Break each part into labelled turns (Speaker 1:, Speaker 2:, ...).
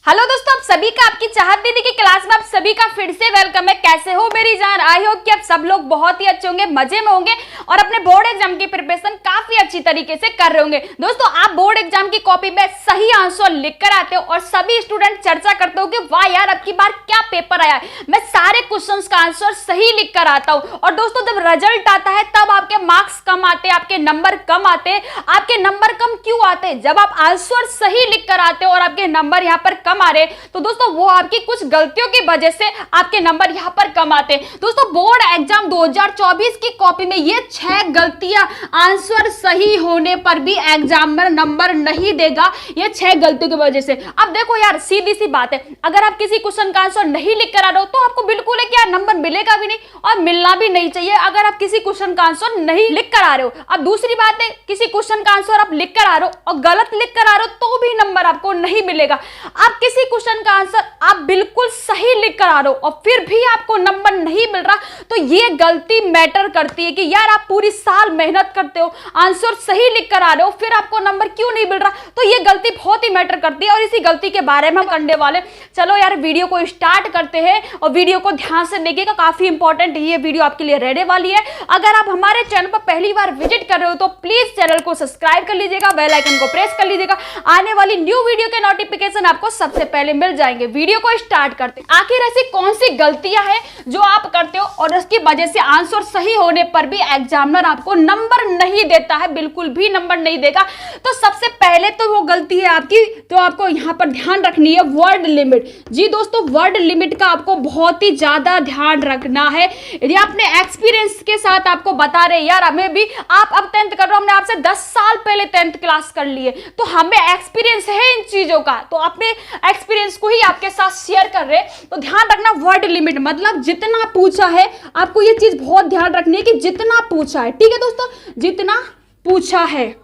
Speaker 1: Hello दोस्तों, आप सभी का आपकी चाहत दीदी की क्लास में आप सभी का फिर से वेलकम है। कैसे हो मेरी जान? आई होप कि आप सब लोग बहुत ही अच्छे होंगे, मजे में होंगे और अपने बोर्ड एग्जाम की प्रिपरेशन काफी अच्छी तरीके से कर रहे होंगे। दोस्तों, आप बोर्ड एग्जाम की कॉपी में सही आंसर लिख कर आते हो और सभी स्टूडेंट चर्चा करते हो कि वाह यार, अब की बार क्या पेपर आया है। मैं सारे क्वेश्चन का आंसर सही लिख कर आता हूं और दोस्तों जब रिजल्ट आता है तब आपके मार्क्स कम आते हैं, आपके नंबर कम आते हैं। आपके नंबर कम क्यों आते हैं? जब आप आंसर सही लिख कर आते हो और आपके नंबर यहाँ पर कम आ रहे, तो दोस्तों वो आपकी कुछ गलतियों की वजह से आपके नंबर यहां पर कम आते हैं। दोस्तों, बोर्ड एग्जाम 2024 की कॉपी में ये 6 गलतियां आंसर सही होने पर भी एग्जामिनर नंबर नहीं देगा, ये 6 गलतियों की वजह से। अब देखो यार, सीधी सी बात है, अगर आप किसी क्वेश्चन का आंसर नहीं लिख कर आ रहे हो तो आपको बिल्कुल है क्या नंबर मिलेगा भी नहीं और मिलना भी नहीं चाहिए अगर आप किसी क्वेश्चन का आंसर नहीं लिख कर आ रहे हो। अब दूसरी बात है, किसी क्वेश्चन का आंसर आप लिख कर आ रहे हो और गलत लिख कर आ रहे हो तो भी नंबर आपको नहीं मिलेगा। आप किसी क्वेश्चन का आंसर आप बिल्कुल सही लिख कर आ रहे हो और फिर भी आपको नंबर नहीं मिल रहा, तो ये गलती मैटर करती है कि यार आप पूरी साल मेहनत करते हो, आंसर सही लिख कर आ रहे हो, फिर आपको नंबर क्यों नहीं मिल रहा। तो ये गलती बहुत ही मैटर करती है और इसी गलती के बारे में हम करने वाले। चलो यार, वीडियो को स्टार्ट करते हैं और वीडियो को ध्यान से देखिएगा, काफी इंपॉर्टेंट ये वीडियो आपके लिए रहने वाली है। अगर आप हमारे चैनल पर पहली बार विजिट कर रहे हो तो प्लीज चैनल को सब्सक्राइब कर लीजिएगा, बेल आइकन को प्रेस कर लीजिएगा, आने वाली न्यू वीडियो के नोटिफिकेशन आपको सबसे पहले मिल जाएंगे। वीडियो को स्टार्ट करते हैं। आखिर ऐसी कौन सी गलतियां हैं जो आप करते हो और उसकी वजह से आंसर सही होने पर भी एग्जामिनर आपको नंबर नहीं देता है, बिल्कुल भी नंबर नहीं देगा। तो सबसे पहले तो वो गलती है आपकी, तो आपको यहां पर ध्यान रखनी है वर्ड लिमिट। जी दोस्तों, वर्ड लिमिट का आपको बहुत ही ज्यादा ध्यान रखना है। यदि अपने एक्सपीरियंस के साथ आपको बता रहे यार, हमें भी आप अब 10th कर रहे हो, हमने आपसे 10 साल पहले 10th क्लास कर लिए, तो हमें एक्सपीरियंस है इन चीजों का, तो अपने एक्सपीरियंस को ही आपके साथ शेयर कर रहे। तो ध्यान रखना वर्ड लिमिट मतलब जितना पूछा है, आपको ये चीज बहुत ध्यान रखनी है कि जितना पूछा है, ठीक है दोस्तों, जितना पूछा है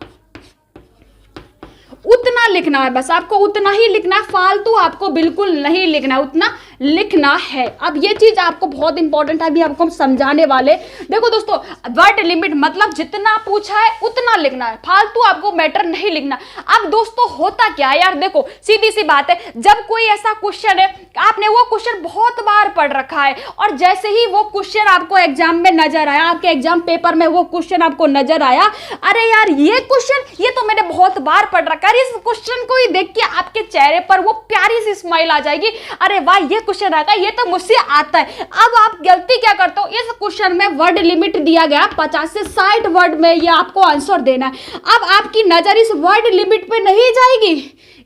Speaker 1: उतना लिखना है, बस आपको उतना ही लिखना है, फालतू आपको बिल्कुल नहीं लिखना है, उतना लिखना है। अब ये चीज आपको बहुत इंपॉर्टेंट है, अभी आपको हम समझाने वाले। देखो दोस्तों, वर्ड लिमिट मतलब जितना पूछा है उतना लिखना है, फालतू आपको मैटर नहीं लिखना। अब दोस्तों होता क्या है यार, देखो सीधी सी बात है, जब कोई ऐसा क्वेश्चन है, आपने वो क्वेश्चन बहुत बार पढ़ रखा है और जैसे ही वो क्वेश्चन आपको एग्जाम में नजर आया, आपके एग्जाम पेपर में वो क्वेश्चन आपको नजर आया, अरे यार ये क्वेश्चन ये तो मैंने बहुत बार पढ़ रखा है, इस क्वेश्चन को ही देख के आपके चेहरे पर वो प्यारी सी स्माइल आ जाएगी, अरे वाह ये क्वेश्चन आता है, ये तो मुझसे आता है। अब आप गलती क्या करते हो, इस क्वेश्चन में वर्ड लिमिट दिया गया 50 से 60 वर्ड में ये आपको आंसर देना है। अब आपकी नजर इस वर्ड लिमिट पे नहीं जाएगी,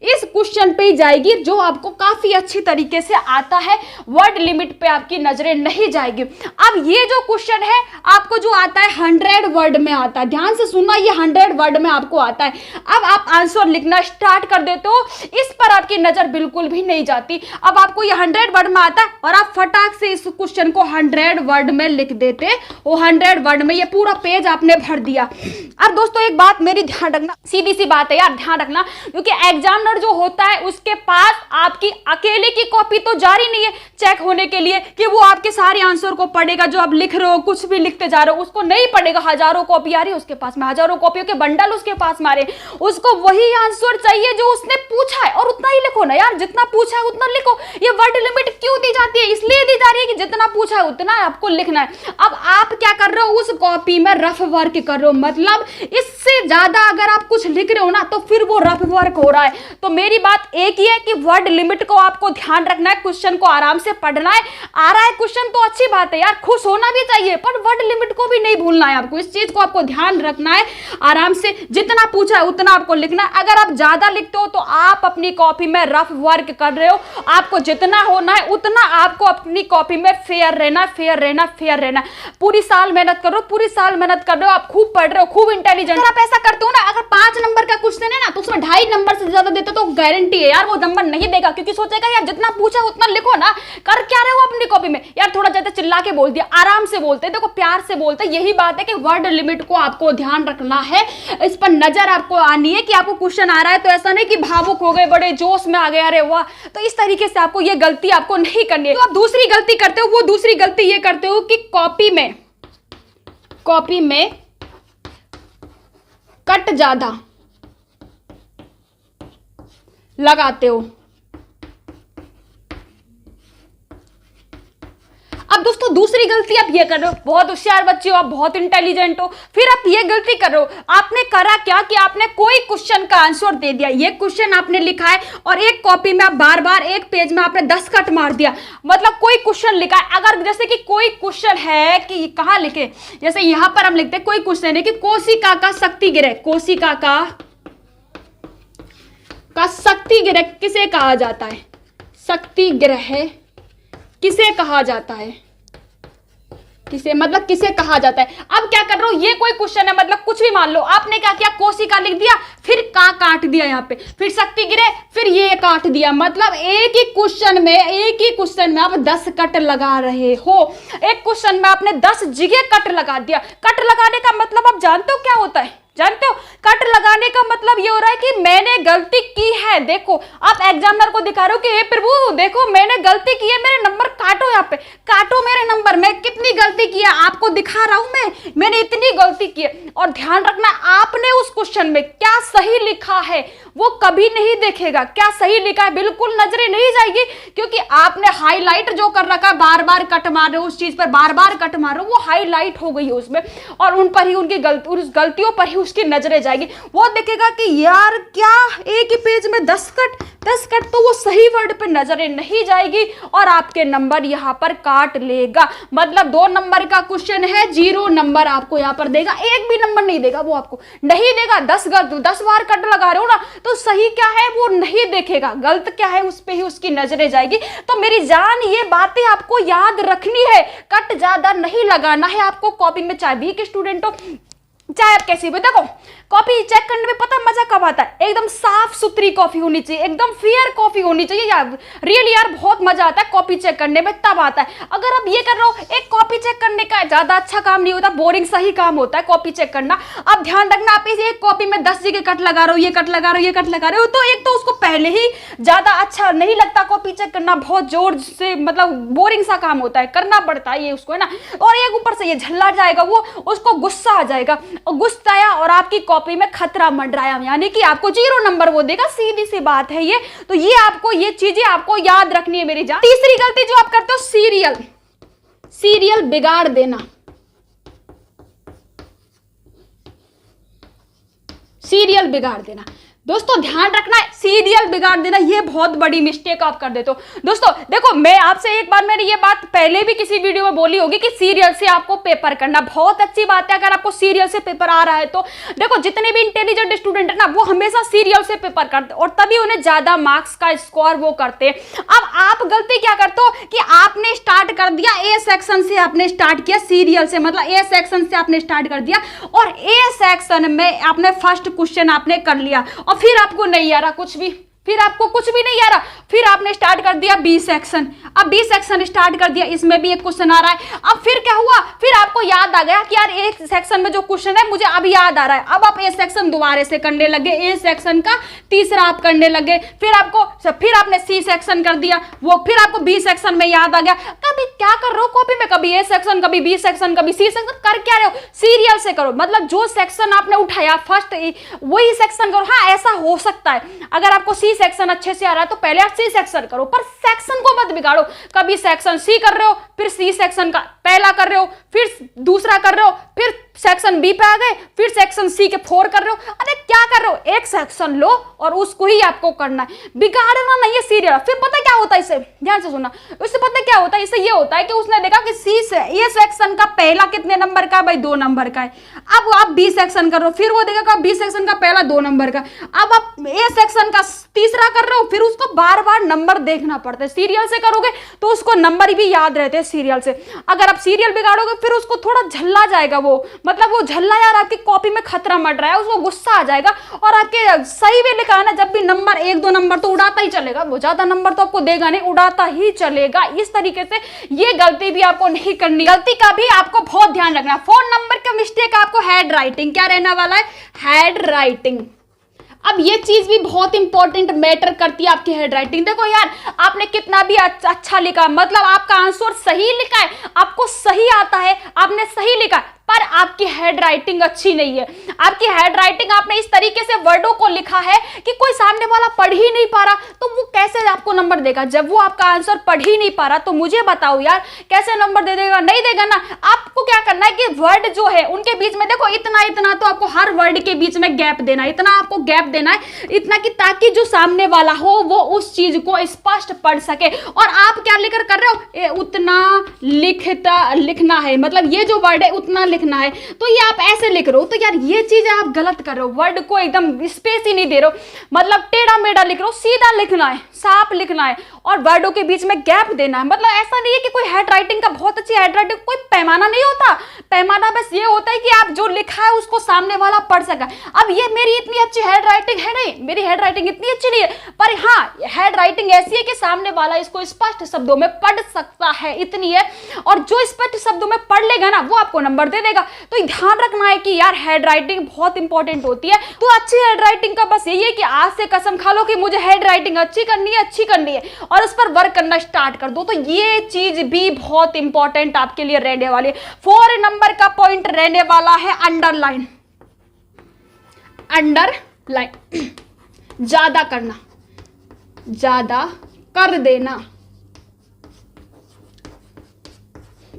Speaker 1: इस क्वेश्चन पे ही जाएगी जो आपको काफी अच्छी तरीके से आता है, वर्ड लिमिट पे आपकी नजरें नहीं जाएगी। अब ये जो क्वेश्चन है आपको जो आता है 100 वर्ड में आता है, ध्यान से सुनना, ये 100 वर्ड में आपको आता है। अब आप आंसर लिखना स्टार्ट कर देते हो, इस पर आपकी नजर बिल्कुल भी नहीं जाती। अब आपको ये 100 वर्ड में आता है और आप फटाक से इस क्वेश्चन को 100 वर्ड में लिख देते, वो 100 वर्ड में ये पूरा पेज आपने भर दिया। अब दोस्तों एक बात मेरी ध्यान रखना, सीधी सी बात है यार, ध्यान रखना, क्योंकि एग्जाम जो होता है उसके पास आपकी अकेले की कॉपी तो जारी नहीं है चेक होने के लिए कि वो आपके सारे आंसर को पढ़ेगा, जो आप लिख रहे हो कुछ भी लिखते जा रहे हो उसको नहीं पढ़ेगा। हजारों कॉपी आ रही है उसके पास में, हजारों कॉपियों के बंडल उसके पास मारे, उसको वही आंसर चाहिए जो उसने पूछा है और उतना ही लिखो ना यार, जितना पूछा है उतना लिखो। ये वर्ड लिमिट क्यों दी जाती है? इसलिए दी जा रही है कि जितना पूछा है उतना आपको लिखना है। अब आप क्या कर रहे हो, उस कॉपी में रफ वर्क कर रहे हो, मतलब इससे ज्यादा अगर आप कुछ लिख रहे हो ना तो फिर वो रफ वर्क हो रहा है। तो मेरी बात एक ही है कि वर्ड लिमिट को आपको ध्यान रखना है, क्वेश्चन को आराम से पढ़ना है। आ रहा है क्वेश्चन तो अच्छी बात है यार, खुश होना भी चाहिए, पर वर्ड लिमिट को भी नहीं भूलना है आपको, इस चीज को आपको ध्यान रखना है। आराम से जितना पूछा है उतना आपको लिखना है। अगर आप ज्यादा लिखते हो तो आप अपनी कॉपी में रफ वर्क कर रहे हो, आपको जितना होना है उतना आपको अपनी कॉपी में फेयर रहना, फेयर रहना, फेयर रहना। पूरी साल मेहनत कर रहे हो, पूरी साल मेहनत कर रहे हो, आप खूब पढ़ रहे हो, खूब इंटेलिजेंट। आप ऐसा करते हो ना, अगर 5 नंबर का क्वेश्चन है ना तो उसमें 2.5 नंबर से ज्यादा देते तो गारंटी है यार वो नंबर नहीं देगा, क्योंकि सोचेगा यार जितना पूछा उतना लिखो ना, कर क्या रहे हो अपनी कॉपी में यार, थोड़ा ज्यादा चिल्ला के बोल दिया, आराम से बोलते, देखो प्यार से बोलते। यही बात है कि वर्ड लिमिट को आपको ध्यान रखना है, इस पर नजर आपको आनी है कि आपको क्वेश्चन आ रहा है तो ऐसा नहीं कि भावुक हो गए, बड़े जोश में आ गए, अरे वाह, तो इस तरीके से आपको ये गलती आपको नहीं करनी है। तो आप दूसरी गलती करते हो, वो दूसरी गलती ये करते हो कि कॉपी में कट ज्यादा लगाते हो। अब दोस्तों दूसरी गलती आप ये कर रहे हो, बहुत होशियार बच्चे हो आप, बहुत इंटेलिजेंट हो, फिर आप ये गलती कर रहे हो। आपने करा क्या कि आपने कोई क्वेश्चन का आंसर दे दिया, ये क्वेश्चन आपने लिखा है और एक कॉपी में आप बार बार एक पेज में आपने 10 कट मार दिया। मतलब कोई क्वेश्चन लिखा है, अगर जैसे कि कोई क्वेश्चन है कि कहाँ लिखे, जैसे यहां पर हम लिखते हैं कोई क्वेश्चन है कि कोशिका का शक्ति ग्रह, कोशिका का शक्ति ग्रह किसे कहा जाता है, शक्ति ग्रह किसे कहा जाता है, किसे मतलब किसे कहा जाता है। अब क्या कर रहा हूं, ये कोई क्वेश्चन है, मतलब कुछ भी मान लो, आपने क्या किया, कोशिका लिख दिया, फिर का काट दिया यहाँ पे, फिर शक्ति गिरे, फिर ये काट दिया। मतलब एक ही क्वेश्चन में आप 10 कट लगा रहे हो। एक क्वेश्चन में आपने 10 जगह कट लगा दिया। कट लगाने का मतलब आप जानते हो क्या होता है, जानते हो कट लगाने का मतलब ये हो रहा है कि मैंने गलती की है। देखो आप एग्जामिनर को दिखा रहे हो कि हे प्रभु देखो मैंने गलती की है, मेरे नंबर काटो, यहाँ पे काटो मेरे नंबर, मैं कितनी गलती की है आपको दिखा रहा हूं, मैंने इतनी गलती की है। और ध्यान रखना आपने उस क्वेश्चन में क्या सही लिखा है वो कभी नहीं देखेगा, क्या सही लिखा है बिल्कुल नजरें नहीं जाएगी, क्योंकि आपने हाईलाइट जो कर रखा, बार बार कट मार रहे हो उस चीज पर, बार बार कट मार रहे हो, वो हाईलाइट हो गई है उसमें, और उन पर ही उनकी उस गलतियों पर ही उसकी नजरें जाएगी। वो देखेगा कि यार क्या एक ही पेज में 10 कट, तो वो सही वर्ड पे नजरें नहीं जाएगी और आपके नंबर यहां पर काट लेगा। मतलब 2 नंबर का क्वेश्चन है, 0 नंबर आपको यहां पर देगा, एक भी नंबर नहीं देगा, वो आपको नहीं देगा। 10 बार कट लगा रहे हो ना, तो सही क्या है वो नहीं देखेगा, गलत क्या है उस पे ही उसकी नजरें जाएगी। तो मेरी जान ये बातें आपको याद रखनी है, कट ज्यादा नहीं लगाना है आपको कॉपी में, चाहे बी के स्टूडेंट हो चाहे आप कैसी भी। देखो कॉपी चेक करने में पता मजा कब आता है, एकदम साफ सुथरी कॉफी होनी चाहिए, एकदम फेयर कॉफी होनी चाहिए यार, रियली यार बहुत मजा आता है कॉपी चेक करने में, तब आता है। अगर आप ये कर रहे हो, एक कॉपी चेक करने का ज्यादा अच्छा काम नहीं होता, बोरिंग सही काम होता है कॉपी चेक करना। अब ध्यान रखना, आप इस एक कॉपी में 10 जगह कट लगा रहे हो, ये कट लगा रहे हो, ये कट लगा रहे हो, तो एक तो उसको पहले ही ज्यादा अच्छा नहीं लगता कॉपी चेक करना, बहुत जोर से मतलब बोरिंग सा काम होता है, करना पड़ता है ये उसको, है ना। और एक ऊपर से ये झल्ला जाएगा, वो उसको गुस्सा आ जाएगा, और गुस्सा आया और आपकी कॉपी में खतरा मंडराया, यानी कि आपको 0 नंबर वो देगा, सीधी सी बात है ये। तो ये आपको ये चीजें आपको याद रखनी है मेरी जान। तीसरी गलती जो आप करते हो, सीरियल बिगाड़ देना, सीरियल बिगाड़ देना। दोस्तों ध्यान रखना, सीरियल बिगाड़ देना ये बहुत बड़ी मिस्टेक आप कर देते हो। दोस्तों देखो मैं आपसे एक बार मैंने ये बात पहले भी किसी वीडियो में बोली होगी कि सीरियल से आपको पेपर करना बहुत अच्छी बात है। अगर आपको सीरियल से पेपर आ रहा है तो देखो जितने भी इंटेलिजेंट स्टूडेंट है ना, वो हमेशा सीरियल से पेपर करते और तभी उन्हें ज्यादा मार्क्स का स्कोर वो करते हैं। अब आप गलती क्या करते हो कि आपने स्टार्ट कर दिया ए सेक्शन से, आपने स्टार्ट किया सीरियल से, मतलब ए सेक्शन से आपने स्टार्ट कर दिया और ए सेक्शन में आपने फर्स्ट क्वेश्चन आपने कर लिया और फिर आपको नहीं आ रहा कुछ भी, फिर आपको कुछ भी नहीं आ रहा, फिर आपने स्टार्ट कर दिया बी सेक्शन। अब बी सेक्शन स्टार्ट कर दिया, इसमें भी एक क्वेश्चन आ रहा है। अब फिर क्या हुआ, फिर आपको याद आ गया कि यार ए सेक्शन में जो क्वेश्चन है मुझे अब याद आ रहा है। अब आप ए सेक्शन दोबारा से करने लगे, ए सेक्शन का तीसरा आप करने लगे, फिर आपने सी सेक्शन कर दिया, वो फिर आपको बी सेक्शन में याद आ गया। कभी क्या कर रहे हो कॉपी में, कभी ए सेक्शन, कभी बी सेक्शन, कभी सी सेक्शन, कर क्या रहे हो, सीरियल से करो। मतलब जो सेक्शन आपने उठाया फर्स्ट वही सेक्शन करो। हाँ ऐसा हो सकता है अगर आपको सी सेक्शन अच्छे से आ रहा है तो पहले आप सी सेक्शन करो, पर सेक्शन को मत बिगाड़ो। कभी सेक्शन सी कर रहे हो, फिर सी सेक्शन का पहला कर रहे हो, फिर दूसरा कर रहे हो, फिर सेक्शन बी पे आ गए, फिर सेक्शन सी के 4 कर रहे हो। अरे क्या कर रहे हो, एक सेक्शन लो और उसको ही आपको करना है, बिगाड़ना नहीं है सीरियल। फिर पता क्या होता है, इसे ध्यान से सुनना, इससे पता क्या होता है, इससे ये होता है कि उसने देखा कि सी से ये सेक्शन का पहला कितने नंबर का है, भाई 2 नंबर का है। अब आप बी सेक्शन कर रहे हो, फिर वो देखेगा बी सेक्शन का पहला 2 नंबर का। अब आप ए सेक्शन का तीसरा कर रहे हो, फिर उसको बार बार नंबर देखना पड़ता है। सीरियल से करोगे तो उसको नंबर भी याद रहते हैं सीरियल से। अगर आप सीरियल बिगाड़ोगे फिर उसको थोड़ा झल्ला जाएगा, वो मतलब वो झल्ला यार आपकी कॉपी में खतरा मट रहा है, उसको गुस्सा आ जाएगा और आपके सही भी लिखा है ना, जब भी नंबर 1-2 नंबर तो उड़ाता ही चलेगा, वो ज्यादा नंबर तो आपको देगा नहीं, उड़ाता ही चलेगा। इस तरीके से ये गलती भी आपको नहीं करनी, गलती का भी आपको बहुत ध्यान रखना। 4 नंबर का मिस्टेक आपको हैंड राइटिंग, क्या रहने वाला है, हैंड राइटिंग। अब ये चीज भी बहुत इंपॉर्टेंट मैटर करती है आपकी हैंड राइटिंग। देखो यार आपने कितना भी अच्छा लिखा, मतलब आपका आंसर सही लिखा है, आपको सही आता है, आपने सही लिखा, पर आपकी हैंड राइटिंग अच्छी नहीं है। आपकी हैंड राइटिंग, आपने इस तरीके से वर्डों को लिखा है कि कोई सामने वाला पढ़ ही नहीं पा रहा, तो वो कैसे आपको नंबर देगा? जब वो आपका आंसर पढ़ ही नहीं पा रहा तो मुझे बताओ यार कैसे नंबर दे देगा? नहीं देगा ना। आपको क्या करना है कि वर्ड जो है उनके बीच में देखो इतना इतना, तो आपको हर वर्ड के बीच में गैप देना है, इतना आपको गैप देना है, इतना कि ताकि जो सामने वाला हो वो उस चीज को स्पष्ट पढ़ सके। और आप क्या लिखकर कर रहे हो? उतना लिखना है, मतलब ये जो वर्ड है उतना लिखना है, तो ये आप ऐसे लिख रहे हो, तो यार ये चीज आप गलत कर रहे हो। वर्ड को एकदम स्पेस ही नहीं दे रहे हो, मतलब टेढ़ा मेढ़ा लिख रहे हो। सीधा लिखना है, साफ लिखना है, और वर्डों के बीच में गैप देना है। मतलब ऐसा नहीं है कि कोई हैंड राइटिंग का, बहुत अच्छी हैंड राइटिंग कोई पैमाना नहीं होता। पैमाना बस ये होता है कि आप जो लिखा है उसको सामने वाला पढ़ सके। अब ये मेरी इतनी अच्छी हैंड राइटिंग है नहीं, मेरी हैंड राइटिंग इतनी अच्छी नहीं है, पर हाँ हैंड राइटिंग ऐसी है कि सामने वाला इसको स्पष्ट शब्दों में पढ़ सकता है, इतनी है। और जो स्पष्ट शब्दों में पढ़ लेगा ना वो आपको नंबर दे देगा। तो ध्यान रखना है कि यार हैंड राइटिंग बहुत इंपॉर्टेंट होती है। तो अच्छी हैंड राइटिंग का बस यही है कि आज से कसम खा लो कि मुझे हैंड राइटिंग अच्छी करनी है, और उस पर वर्क करना स्टार्ट कर दो। तो ये चीज भी बहुत इंपॉर्टेंट आपके लिए रहने वाली है। 4 नंबर का पॉइंट रहने वाला है अंडरलाइन। अंडरलाइन ज्यादा करना, ज्यादा कर देना,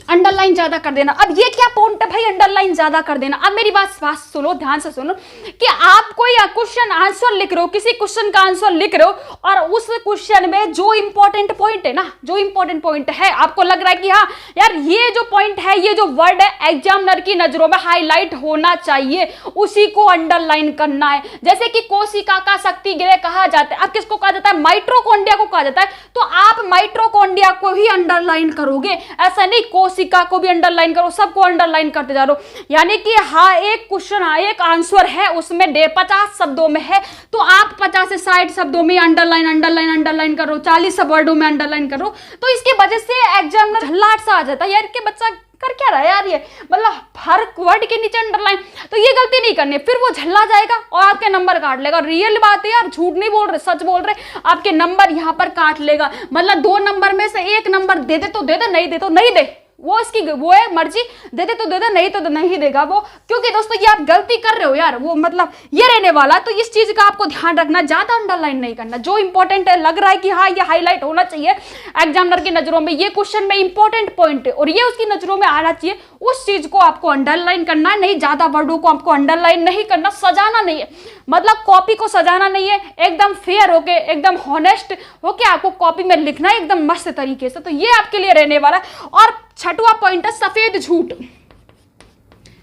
Speaker 1: अंडरलाइन ज्यादा कर देना। अब ये क्या पॉइंट है भाई, अंडरलाइन ज्यादा कर देना? अब मेरी बात सुनो, ध्यान से सुनो कि आप कोई क्वेश्चन आंसर लिख रहे हो, किसी क्वेश्चन का आंसर लिख रहे हो, और उस क्वेश्चन में जो इंपॉर्टेंट पॉइंट है ना, जो इंपॉर्टेंट पॉइंट है, आपको लग रहा है कि हाँ यार ये जो पॉइंट है, ये जो वर्ड है एग्जामिनर की नजरों में हाईलाइट होना चाहिए, उसी को अंडरलाइन करना है। जैसे कि कोशिका का शक्ति ग्रह कहा जाता है, अब किसको कहा जाता है? माइटोकॉन्ड्रिया को कहा जाता है। तो आप माइटोकॉन्ड्रिया को ही अंडरलाइन करोगे, ऐसा नहीं कोशिका को भी अंडरलाइन करो, सबको अंडरलाइन करते जा रहे हो। यानी कि हाँ एक क्वेश्चन, हाँ एक आंसर है, उसमें 50 शब्दों में है, तो आप 50 से 60 शब्दों में अंडरलाइन करो, 40 वर्डों में अंडरलाइन करो। तो इसकी वजह से एग्जामिनर झल्लाहट सा आ जाता है यार कि बच्चा कर क्या रहा है यार, ये मतलब हर वर्ड के नीचे अंडरलाइन। तो ये गलती नहीं करनी, फिर वो झल्ला जाएगा और आपके नंबर काट लेगा। रियल बात है यार, झूठ नहीं बोल रहे, सच बोल रहे, आपके नंबर यहाँ पर काट लेगा। मतलब 2 नंबर में से 1 नंबर दे दे तो दे दे, नहीं दे तो नहीं दे, वो इसकी वो है मर्जी, दे दे तो दे दे, नहीं तो नहीं देगा वो। क्योंकि दोस्तों ये आप गलती कर रहे हो यार, वो मतलब ये रहने वाला। तो इस चीज का आपको ध्यान रखना, ज्यादा अंडरलाइन नहीं करना। जो इंपॉर्टेंट है, लग रहा है कि हाँ ये हाईलाइट होना चाहिए एग्जामिनर की नजरों में, ये क्वेश्चन में इंपॉर्टेंट पॉइंट है और ये उसकी नजरों में आना चाहिए, उस चीज को आपको अंडरलाइन करना है। नहीं, ज्यादा वर्डों को आपको अंडरलाइन नहीं करना, सजाना नहीं है, मतलब कॉपी को सजाना नहीं है, एकदम फेयर होके, एकदम हॉनेस्ट होके आपको कॉपी में लिखना है एकदम मस्त तरीके से। तो ये आपके लिए रहने वाला है। और 6वां पॉइंट है सफेद झूठ।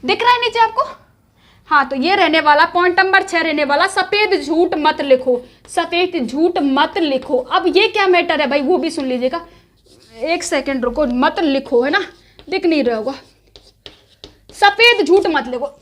Speaker 1: दिख रहा है नीचे आपको? हाँ, तो ये रहने वाला पॉइंट नंबर 6 रहने वाला, सफेद झूठ मत लिखो, सफेद झूठ मत लिखो। अब ये क्या मैटर है भाई, वो भी सुन लीजिएगा, 1 सेकेंड रुको, मत लिखो, है ना, दिख नहीं रहा होगा। सफेद झूठ मत लिखो।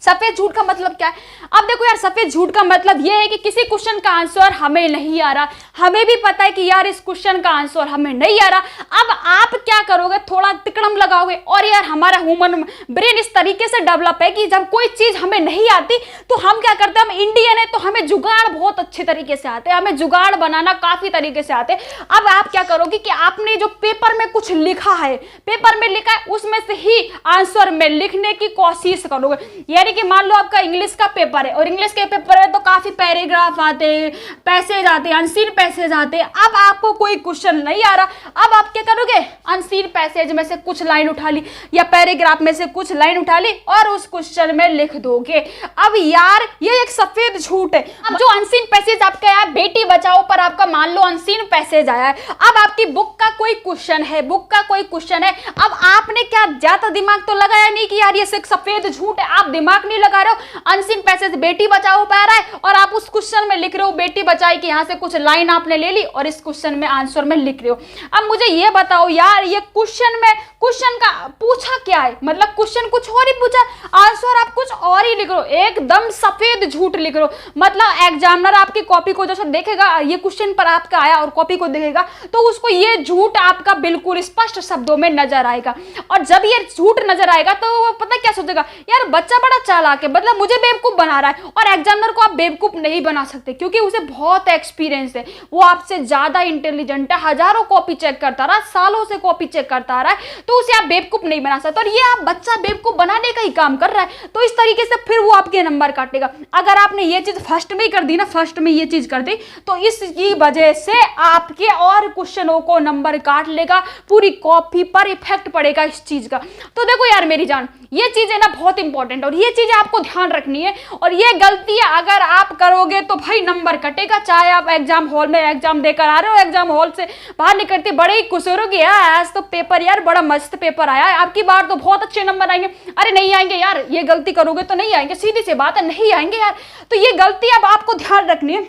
Speaker 1: सफेद झूठ का मतलब क्या है? अब देखो यार, सफेद झूठ का मतलब यह है कि किसी क्वेश्चन का आंसर हमें नहीं आ रहा, हमें भी पता है कि यार इस क्वेश्चन का आंसर हमें नहीं आ रहा। अब आप क्या करोगे, थोड़ा तिकड़म लगाओगे। और यार हमारा ह्यूमन ब्रेन इस तरीके से डेवलप है कि जब कोई चीज हमें नहीं आती तो हम क्या करते हैं, हम इंडियन है तो हमें जुगाड़ बहुत अच्छे तरीके से आते हैं, हमें जुगाड़ बनाना काफी तरीके से आते हैं। अब आप क्या करोगे कि आपने जो पेपर में कुछ लिखा है, पेपर में लिखा है उसमें से ही आंसर में लिखने की कोशिश करोगे। यानी कि मान लो आपका इंग्लिश का पेपर है और इंग्लिश के पेपर में तो काफी पैराग्राफ आते हैं, पैसेज आते हैं, अनसीन पैसेज आते हैं। अब आपको कोई क्वेश्चन नहीं आ रहा, अब आप क्या करोगे, अनसीन पैसेज में से कुछ लाइन उठा ली या पैराग्राफ में से कुछ लाइन उठा ली और उस क्वेश्चन में लिख दोगे। अब यार ये एक सफेद झूठ है। अब जो अनसीन पैसेज आपका है, बेटी बचाओ पर आपका मान लो अनसीन पैसेज आया है, अब आपकी बुक का कोई क्वेश्चन है, बुक का कोई क्वेश्चन है, अब आपने क्या ज्यादा दिमाग तो लगाया नहीं कि यार ये सफेद झूठ है, आप दिमाग नहीं लगा रहे हो, अनसीन पैसेज बेटी बचाओ पा रहा है और आप उस क्वेश्चन में लिख रहे हो बेटी बचाई की, यहां से कुछ लाइन आपने ले ली और इस क्वेश्चन में आंसर में लिख रहे हो। अब मुझे ये बताओ यार, ये क्वेश्चन का पूछा क्या है, मतलब क्वेश्चन कुछ और ही पूछा, आंसर आप कुछ और ही लिख रहे हो, एकदम सफेद झूठ लिख रहे हो। मतलब एग्जामिनर आपकी कॉपी को जैसे देखेगा, ये क्वेश्चन पर आपका आया और कॉपी को देखेगा तो उसको ये झूठ आपका बिल्कुल स्पष्ट शब्दों में नजर आएगा। और जब ये झूठ नजर आएगा तो वो पता क्या सोचेगा, यार बच्चा बड़ा चला के मतलब मुझे बेवकूफ बना रहा है। और एग्जामिनर को आप बेवकूफ नहीं बना सकते क्योंकि उसे बहुत एक्सपीरियंस है, वो आपसे ज्यादा इंटेलिजेंट है, हजारों कॉपी चेक करता रहा, सालों से कॉपी चेक करता रहा है, तो उसे आप बेवकूफ नहीं बना सकते। और ये आप बच्चा बेवकूफ बनाने का ही काम कर रहा है, तो इस तरीके से फिर वो आपके नंबर काटेगा। अगर आपने ये चीज फर्स्ट में ही कर दी ना, फर्स्ट में ये चीज कर दी, तो इसकी वजह से आपके और क्वेश्चनों को नंबर काट लेगा, पूरी कॉपी पर इफेक्ट पड़ेगा इस चीज का। तो देखो यार मेरी जान, ये चीज है ना बहुत इंपॉर्टेंट, और ये चीजें आपको ध्यान रखनी है। और ये गलतियां अगर आप करोगे तो भाई नंबर कटेगा, चाहे आप एग्जाम हॉल में एग्जाम देकर आ रहे हो, एग्जाम हॉल से बाहर निकलते बड़े ही खुश हो रहे हो कि यार आज तो पेपर यार बड़ा मस्त पेपर आया है, आपकी बार तो बहुत अच्छे नंबर आएंगे। अरे नहीं आएंगे यार, ये गलती करोगे तो नहीं आएंगे, सीधी सी बात है, नहीं आएंगे यार। तो ये गलती अब आपको ध्यान रखनी है,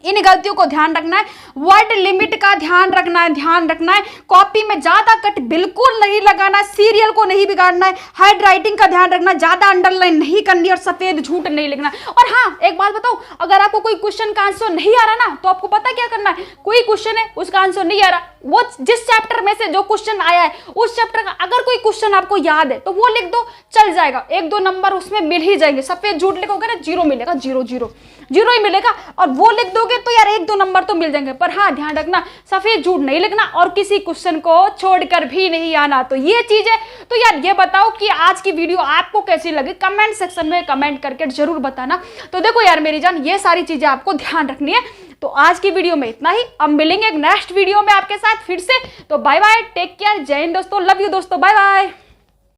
Speaker 1: इन गलतियों को ध्यान रखना है, वर्ड लिमिट का ध्यान रखना है, कॉपी में ज्यादा कट बिल्कुल नहीं लगाना है, सीरियल को नहीं बिगाड़ना है, हैंड राइटिंग का ध्यान रखना, ज्यादा अंडरलाइन नहीं करनी और सफेद झूठ नहीं लिखना। और हाँ एक बात बताओ, अगर आपको कोई क्वेश्चन का आंसर नहीं आ रहा ना, तो आपको पता क्या करना है, कोई क्वेश्चन है उसका आंसर नहीं आ रहा, वो जिस चैप्टर में से जो क्वेश्चन आया है उस चैप्टर का अगर कोई क्वेश्चन आपको याद है तो वो लिख दो, चल जाएगा, 1-2 नंबर उसमें मिल ही जाएंगे। सफेद झूठ लिखोगे ना, 0 मिलेगा, 0 ही मिलेगा। और वो लिख दोगे तो यार 1-2 नंबर तो मिल जाएंगे। पर हाँ ध्यान रखना, सफेद झूठ नहीं लिखना और किसी क्वेश्चन को छोड़कर भी नहीं आना। तो ये चीज है। तो यार ये बताओ कि आज की वीडियो आपको कैसी लगी, कमेंट सेक्शन में कमेंट करके जरूर बताना। तो देखो यार मेरी जान, ये सारी चीजें आपको ध्यान रखनी है। तो आज की वीडियो में इतना ही, अब मिलेंगे एक नेक्स्ट वीडियो में आपके साथ फिर से। तो बाय बाय, टेक केयर, जय हिंद दोस्तों, लव यू दोस्तों, बाय बाय।